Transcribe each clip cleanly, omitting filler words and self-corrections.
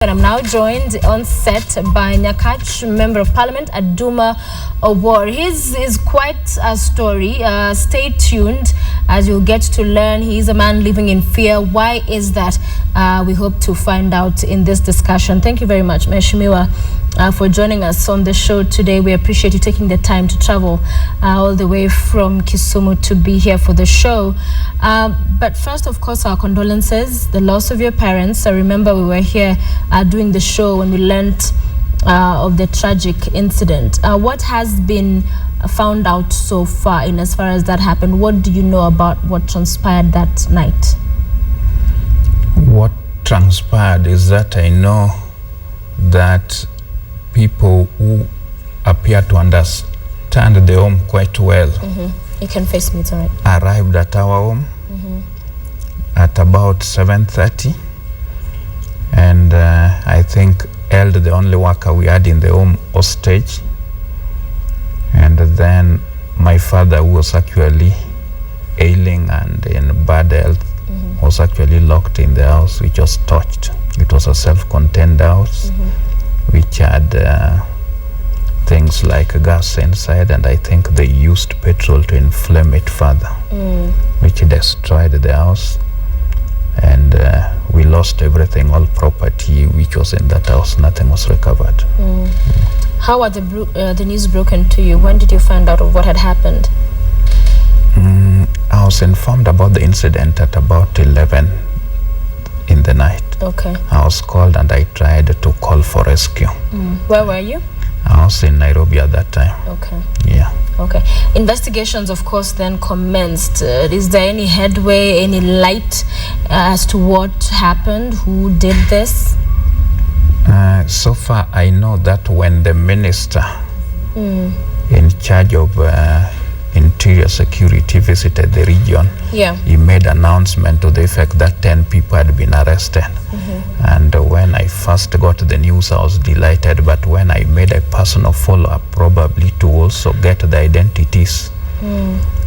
And I'm now joined on set by Nyakach Member of Parliament Aduma Owuor. His is quite a story. Stay tuned as you'll get to learn. He's a man living in fear. Why is that? We hope to find out in this discussion. Thank you very much, Meshimiwa, for joining us on the show today. We appreciate you taking the time to travel all the way from Kisumu to be here for the show. But first, of course, our condolences, the loss of your parents. I remember we were here doing the show when we learnt of the tragic incident. What has been found out so far in as far as that happened? What do you know about what transpired that night? What transpired is that I know that people who appear to understand the home quite well. You can face me, it's all right. Arrived at our home at about 7:30, and I think held the only worker we had in the home hostage. And then my father, who was actually ailing and in bad health, was actually locked in the house, which was torched. It was a self-contained house, which had things like gas inside, and I think they used petrol to inflame it further, which destroyed the house. And we lost everything, all property which was in that house. Nothing was recovered. How are the news broken to you? When did you find out of what had happened? I was informed about the incident at about 11 in the night. Okay. I was called and I tried to call for rescue. Where were you? I was in Nairobi at that time. Okay. Yeah. Okay. Investigations, of course, then commenced. Is there any headway, any light as to what happened? Who did this? So far, I know that when the minister in charge of interior security visited the region, he made an announcement to the effect that 10 people had been arrested. And when I first got the news, I was delighted, but when I made a personal follow-up, probably to also get the identities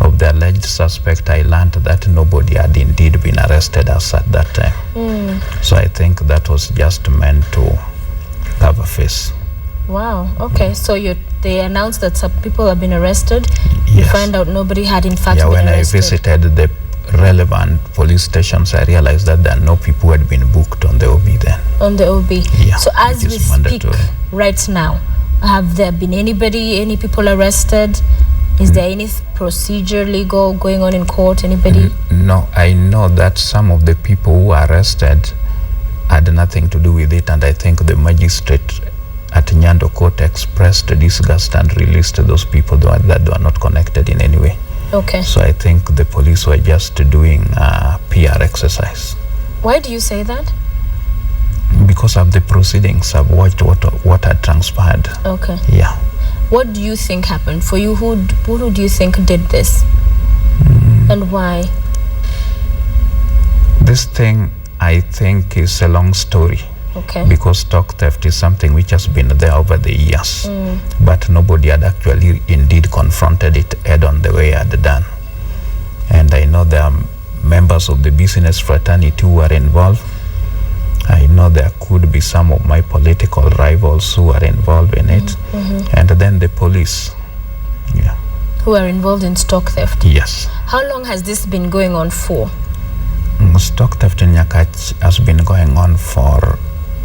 of the alleged suspect, I learned that nobody had indeed been arrested as at that time. So I think that was just meant to cover face. Wow. Okay. So they announced that some people have been arrested. Yes. You find out nobody had in fact been when arrested. I visited the relevant police stations, I realized that there are no people who had been booked on the OB then. On the OB. Yeah. So as we speak right now, have there been any people arrested? Is there any procedure legal going on in court? Anybody? No, I know that some of the people who were arrested had nothing to do with it, and I think the magistrate at Nyando Court expressed disgust and released those people that were not connected in any way. Okay. So I think the police were just doing a PR exercise. Why do you say that? Because of the proceedings, I've watched what had transpired. Okay. Yeah. What do you think happened? For you, who do you think did this? And why? This thing, I think, is a long story. Okay. Because stock theft is something which has been there over the years, but nobody had actually indeed confronted it head on the way I had done. And I know there are members of the business fraternity who are involved. I know there could be some of my political rivals who are involved in it, and then the police. Yeah. Who are involved in stock theft? Yes. How long has this been going on for? Stock theft in Nyakach has been going on for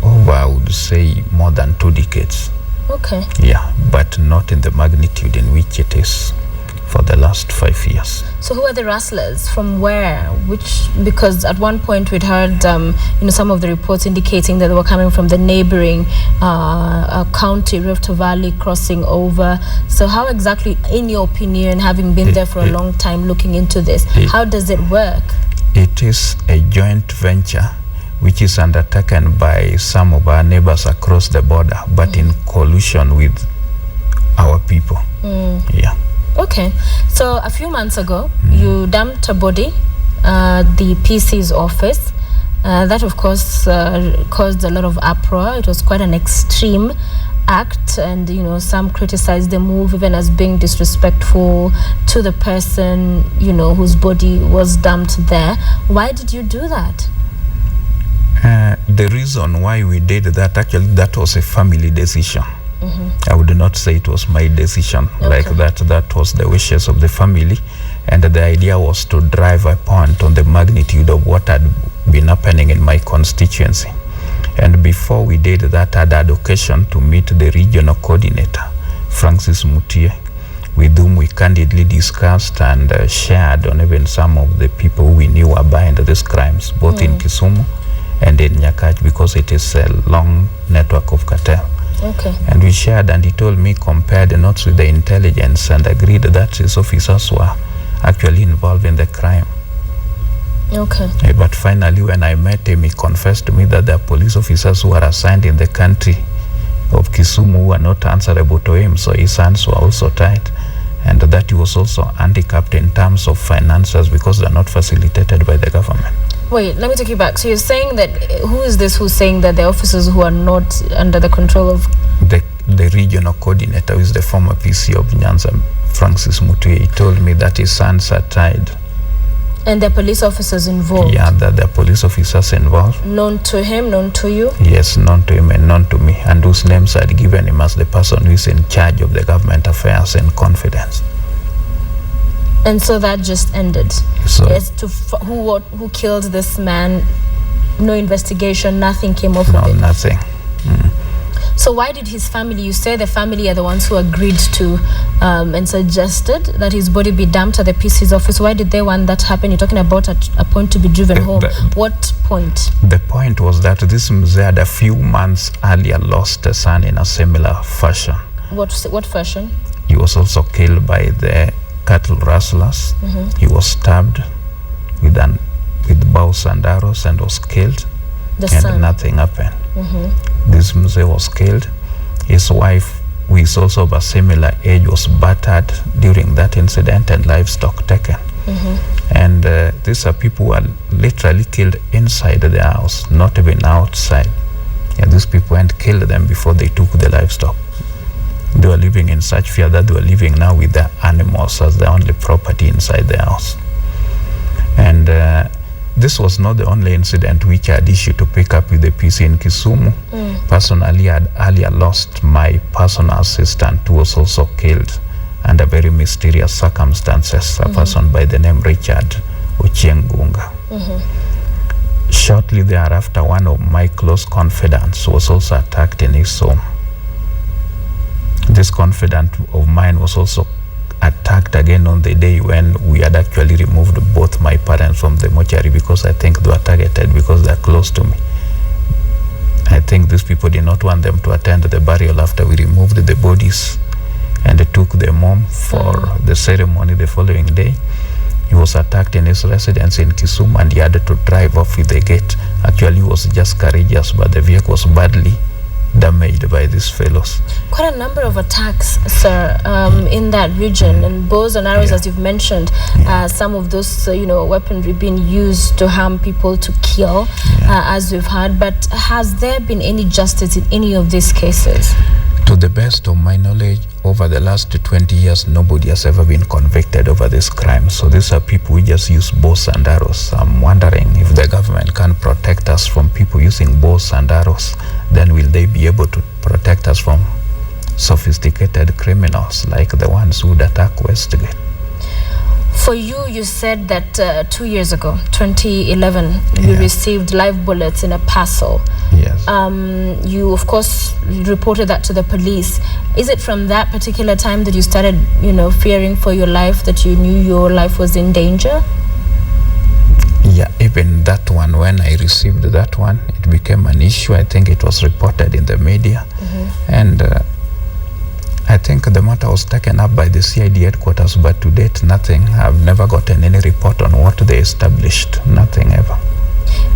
over, I would say, more than 2 decades. Okay. Yeah, but not in the magnitude in which it is for the last 5 years. So who are the rustlers? From where? Because at one point we'd heard some of the reports indicating that they were coming from the neighboring county, Rift Valley, crossing over. So how exactly, in your opinion, having been there for a long time looking into this, how does it work? It is a joint venture which is undertaken by some of our neighbors across the border, but in collusion with our people. Yeah. Okay. So a few months ago, you dumped a body the PC's office. That, of course, caused a lot of uproar. It was quite an extreme act, and some criticized the move even as being disrespectful to the person whose body was dumped there. Why did you do that? The reason why we did that, actually, that was a family decision. I would not say it was my decision. Like that was the wishes of the family, and the idea was to drive a point on the magnitude of what had been happening in my constituency. And before we did that, I had occasion to meet the regional coordinator, Francis Mutie, with whom we candidly discussed and shared on even some of the people we knew were behind these crimes, both in Kisumu and in Nyakach, because it is a long network of cartel. And we shared, and he told me, compared notes with the intelligence, and agreed that his officers were actually involved in the crime. But finally, when I met him, he confessed to me that the police officers who are assigned in the country of Kisumu were not answerable to him, so his hands were also tied, and that he was also handicapped in terms of finances because they're not facilitated by the government. Wait, let me take you back. So you're saying that, who is this who's saying that the officers who are not under the control of... The regional coordinator, who is the former PC of Nyanza, Francis Mutie, he told me that his hands are tied. And the police officers involved? Yeah, that the police officers involved. Known to him, known to you? Yes, known to him and known to me, and whose names I had given him as the person who is in charge of the government affairs in confidence. And so that just ended. So as to who killed this man, no investigation, nothing came of it? No, nothing. So why did his family, you say the family are the ones who agreed to and suggested that his body be dumped at the PC's office? Why did they want that happen? You're talking about a point to be driven home. What point? The point was that this mzee had a few months earlier lost a son in a similar fashion. What fashion? He was also killed by the cattle rustlers. He was stabbed with bows and arrows and was killed. And nothing happened. This mzee was killed. His wife, who is also of a similar age, was battered during that incident and livestock taken. And these are people who are literally killed inside the house, not even outside. And these people had killed them before they took the livestock. They were living in such fear that they were living now with their animals as the only property inside the house. And this was not the only incident which I had issued to pick up with the PC in Kisumu. Personally, I had earlier lost my personal assistant, who was also killed under very mysterious circumstances, a person by the name Richard Ochiengunga. Shortly thereafter, one of my close confidants was also attacked in his home. This confidant of mine was also attacked again on the day when we had actually removed both my parents from the mortuary, because I think they were targeted because they're close to me. I think these people did not want them to attend the burial after we removed the bodies and took them home for the ceremony the following day. He was attacked in his residence in Kisumu, and he had to drive off with the gate. Actually, he was just courageous, but the vehicle was badly damaged by these fellows. Quite a number of attacks, sir, in that region, and bows and arrows, as you've mentioned. Some of those, weaponry being used to harm people, to kill, as we've heard. But has there been any justice in any of these cases? To the best of my knowledge, over the last 20 years, nobody has ever been convicted over this crime. So these are people who just use bows and arrows. I'm wondering if the government can protect us from people using bows and arrows, then will they be able to protect us from sophisticated criminals like the ones who would attack Westgate? For you, you said that 2 years ago, 2011, you received live bullets in a parcel. Yes. You, of course, reported that to the police. Is it from that particular time that you started, fearing for your life, that you knew your life was in danger? Yeah, even that one, when I received that one, it became an issue. I think it was reported in the media. And I think the matter was taken up by the CID headquarters, but to date, nothing. I've never gotten any report on what they established. Nothing ever.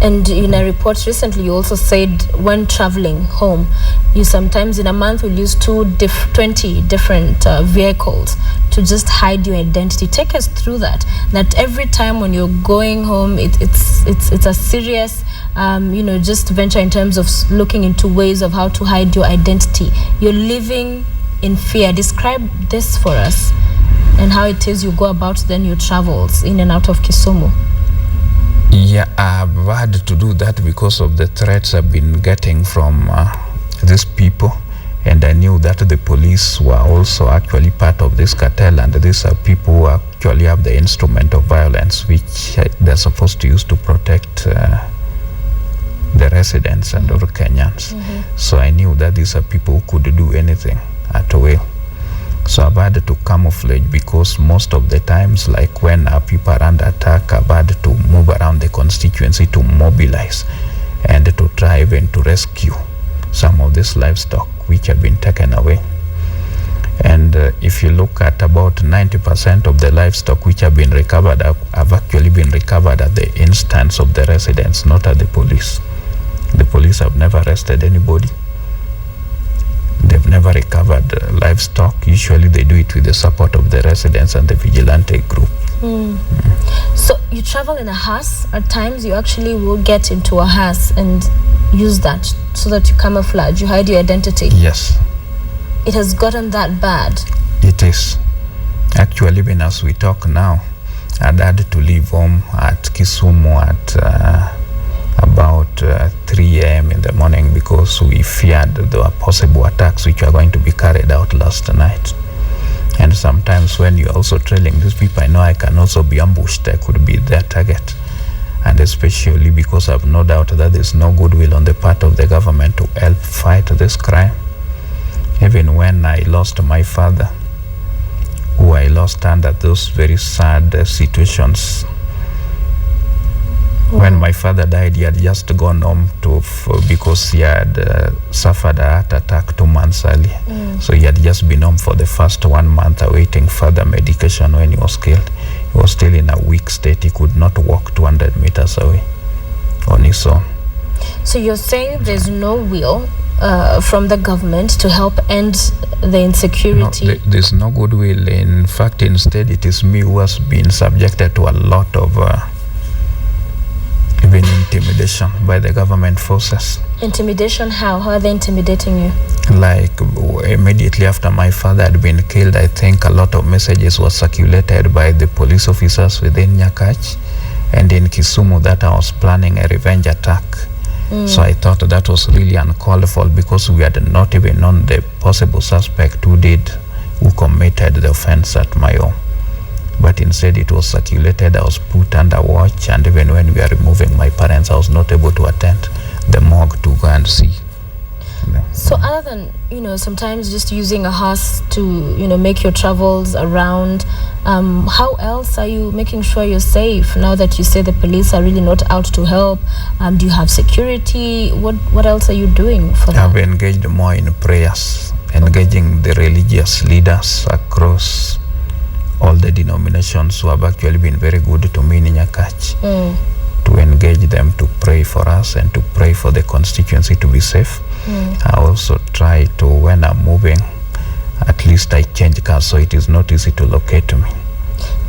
And in a report recently, you also said when traveling home, you sometimes in a month will use 20 different vehicles to just hide your identity. Take us through that. That every time when you're going home, it's a serious, just venture in terms of looking into ways of how to hide your identity. You're living in fear. Describe this for us and how it is you go about then your travels in and out of Kisumu. Yeah, I've had to do that because of the threats I've been getting from these people, and I knew that the police were also actually part of this cartel, and these are people who actually have the instrument of violence which they're supposed to use to protect the residents and other Kenyans. So I knew that these are people who could do anything at will. So I've had to camouflage, because most of the times, like when our people are under attack, I've had to move around the constituency to mobilize and to try even to rescue some of this livestock which have been taken away. And if you look at about 90% of the livestock which have been recovered have actually been recovered at the instance of the residents, not at the police. The police have never arrested anybody. They've never recovered livestock. Usually they do it with the support of the residents and the vigilante group. So you travel in a hearse. At times you actually will get into a hearse and use that so that you camouflage, you hide your identity. Yes. It has gotten that bad. It is. Actually, even as we talk now, I'd had to leave home at Kisumu at about 3 a.m. in the morning, because we feared there were possible attacks which were going to be carried out last night. And sometimes when you're also trailing these people, I know I can also be ambushed. I could be their target. And especially because I've no doubt that there's no goodwill on the part of the government to help fight this crime. Even when I lost my father, who I lost under those very sad situations. When my father died, he had just gone home because he had suffered a heart attack 2 months earlier. So he had just been home for the first 1 month awaiting further medication when he was killed. He was still in a weak state. He could not walk 200 meters away on his own. So you're saying there's no will from the government to help end the insecurity? No, there's no goodwill. In fact, instead, it is me who has been subjected to a lot of even intimidation by the government forces. Intimidation? How? How are they intimidating you? Like immediately after my father had been killed, I think a lot of messages were circulated by the police officers within Nyakach and in Kisumu that I was planning a revenge attack. So I thought that was really uncalled for, because we had not even known the possible suspect who committed the offense at my home. But instead it was circulated. I was put under watch, and even when we were removing my parents, I was not able to attend the morgue to go and see. So other than, sometimes just using a hearse to, make your travels around, how else are you making sure you're safe now that you say the police are really not out to help? Do you have security? What else are you doing for that? I've engaged more in prayers, engaging the religious leaders across all the denominations who have actually been very good to me in Nyakach, to engage them to pray for us and to pray for the constituency to be safe. I also try to, when I'm moving, at least I change cars so it is not easy to locate me.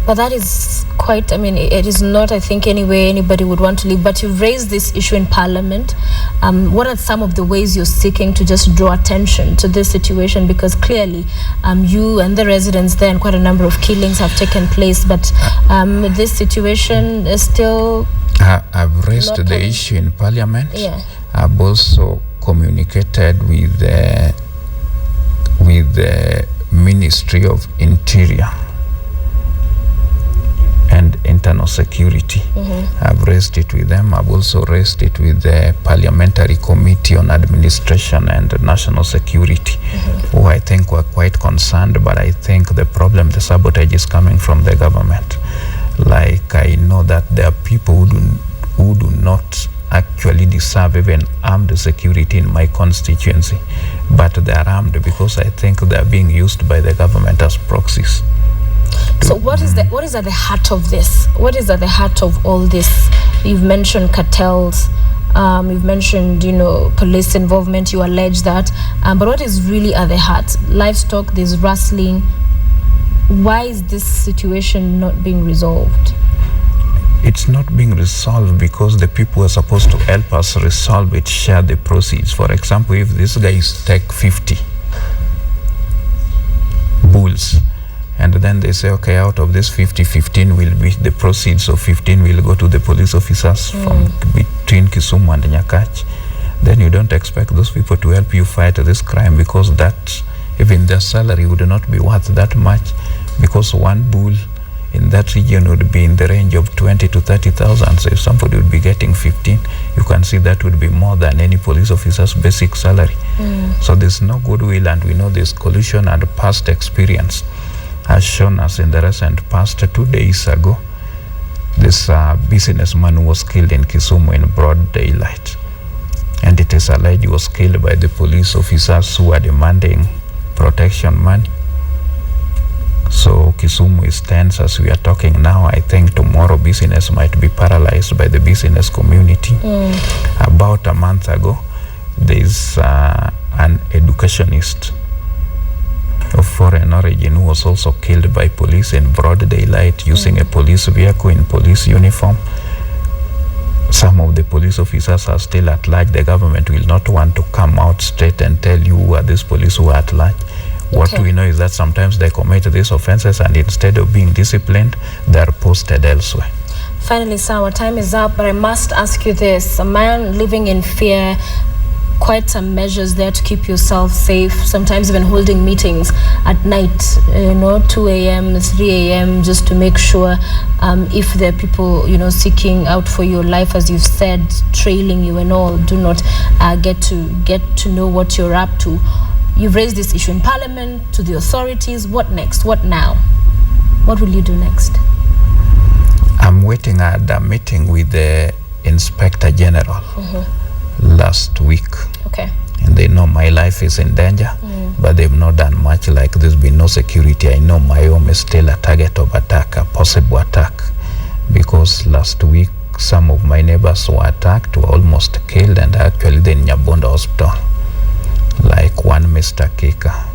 But that is quite, it is not, I think, any way anybody would want to live. But you've raised this issue in Parliament. What are some of the ways you're seeking to just draw attention to this situation? Because clearly you and the residents there, and quite a number of killings have taken place. But this situation is still... I've raised the issue in Parliament. Yeah. I've also communicated with the Ministry of Interior and Internal Security. I've raised it with them. I've also raised it with the Parliamentary Committee on Administration and National Security, who I think were quite concerned, but I think the problem, the sabotage, is coming from the government. Like, I know that there are people who do not actually deserve even armed security in my constituency, but they are armed because I think they are being used by the government as proxies. So what is at the heart of this? What is at the heart of all this? You've mentioned cartels, you've mentioned, police involvement, you allege that, but what is really at the heart? Livestock, there's rustling. Why is this situation not being resolved? It's not being resolved because the people who are supposed to help us resolve it share the proceeds. For example, if these guys take 50 bulls and then they say, okay, out of this 50, 15 will be the proceeds of 15 will go to the police officers from between Kisumu and Nyakach. Then you don't expect those people to help you fight this crime, because that even their salary would not be worth that much, because one bull in that region would be in the range of 20 to 30,000. So if somebody would be getting 15, you can see that would be more than any police officer's basic salary. So there's no goodwill, and we know this collusion, and past experience has shown us in the recent past. 2 days ago, this businessman who was killed in Kisumu in broad daylight, and it is alleged he was killed by the police officers who are demanding protection money. So Kisumu is tense as we are talking now. I think tomorrow business might be paralyzed by the business community. About a month ago, there's an educationist of foreign origin who was also killed by police in broad daylight using a police vehicle in police uniform. Some of the police officers are still at large. The government will not want to come out straight and tell you who are these police who are at large. What we know is that sometimes they commit these offenses, and instead of being disciplined, they are posted elsewhere. Finally, sir, our time is up, but I must ask you this. A man living in fear, quite some measures there to keep yourself safe, sometimes even holding meetings at night, 2 a.m., 3 a.m., just to make sure if there are people, seeking out for your life, as you've said, trailing you and all, do not get to know what you're up to. You've raised this issue in Parliament, to the authorities. What next? What now? What will you do next? I'm waiting at a meeting with the Inspector General last week. Okay. And they know my life is in danger, but they've not done much. Like there's been no security. I know my home is still a target of attack, a possible attack, because last week some of my neighbors were attacked, were almost killed, and actually they're in Nyabonda Hospital. Like one Mr. Kika.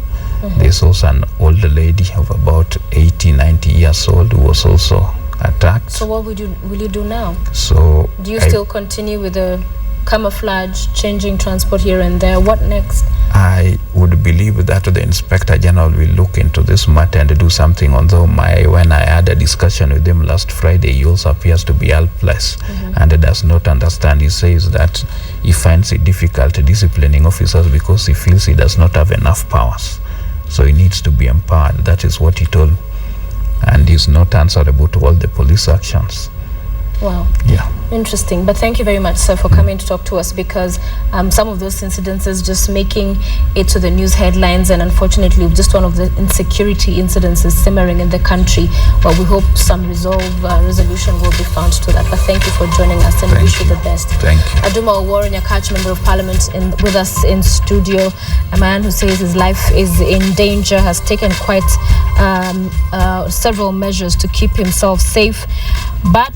There's also an old lady of about 80, 90 years old who was also attacked. So what will you do now? So do you still continue with the camouflage, changing transport here and there? What next? I would believe that the Inspector General will look into this matter and do something, although when I had a discussion with him last Friday, he also appears to be helpless and does not understand. He says that he finds it difficult disciplining officers because he feels he does not have enough powers. So he needs to be empowered. That is what he told me. And he's not answerable to all the police actions. Wow. Yeah. Interesting. But thank you very much, sir, for coming to talk to us, because some of those incidences just making it to the news headlines, and unfortunately just one of the insecurity incidences simmering in the country. But we hope some resolution will be found to that. But thank you for joining us, and wish you the best. Thank you. Aduma Owuor, Nyakach Member of Parliament, with us in studio. A man who says his life is in danger, has taken quite several measures to keep himself safe. But